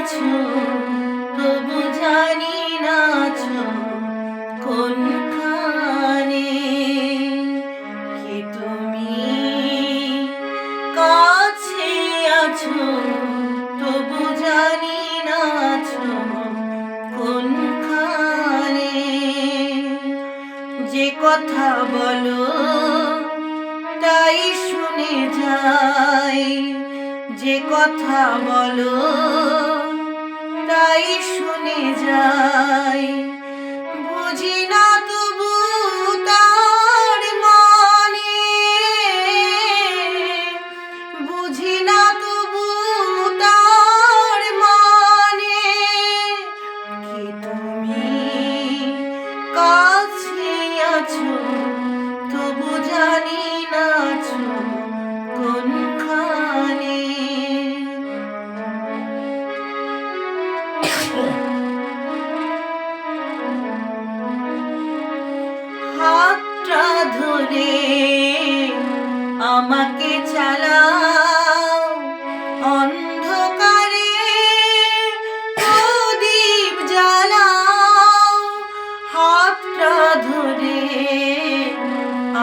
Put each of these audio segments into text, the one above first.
আছো তবু জানি না আছো কোনখানে। কি তুমি কাছে আছো তবু জানি না আছো কোনখানে। যে কথা বলো তাই শুনে যাই, যে কথা বলো তাই শুনে যাই। বুঝি না তবু তার মানে, বুঝি না তবু তার মানে। কি তুমি কাছে আছো তবু জানি না আছো কোনখানে। হাতটা ধরে আমাকে চালাও, অন্ধকারে প্রদীপ জ্বালাও। হাতটা ধরে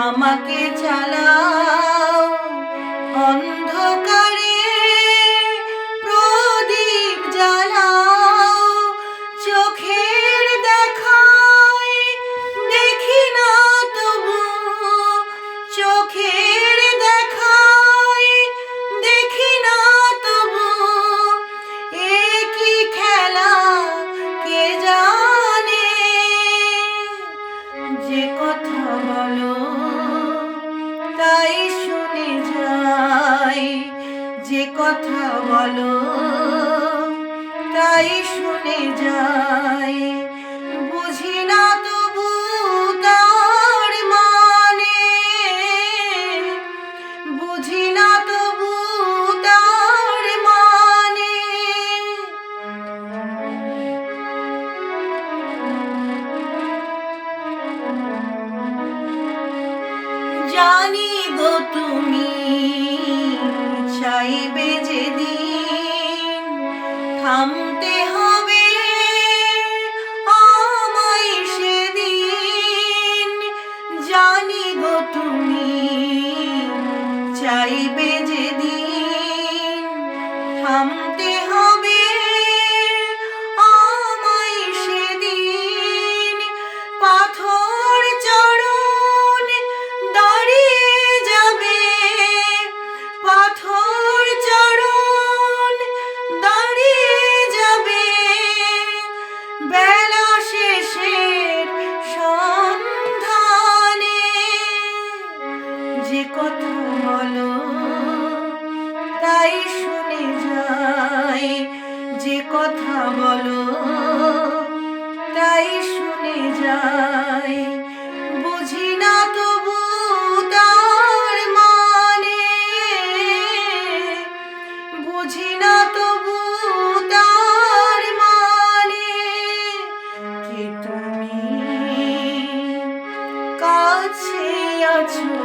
আমাকে চালাও, অন্ধকারে প্রদীপ জ্বালাও। চোখের দেখায় দেখি না তবু, চোখের দেখায় দেখি না তবু। এ কি খেলা কে জানে। যে কথা বলো তাই শুনে যাই, যে কথা বলো তাই শুনে যাই। বুঝি না তবু তার মানে, বুঝি না তবু তার মানে। জানি গো তুমি চাইবে যেদিন, থামতে হবে আমায় সেদিন। জানি গো তুমি চাইবে যেদিন, থামতে হবে আমায় সেদিন। পাথর চরণ দাঁড়িয়ে যাবে, পাথর চরণ দাঁড়িয়ে যাবে। বেলা শেষের সন্ধানে। যে কথা বলো তাই শুনে যাই, যে কথা বলো তাই শুনে যাই। বুঝি না তবু তার মানে, বুঝি না তবু তার মানে। কি তুমি কাছে আছো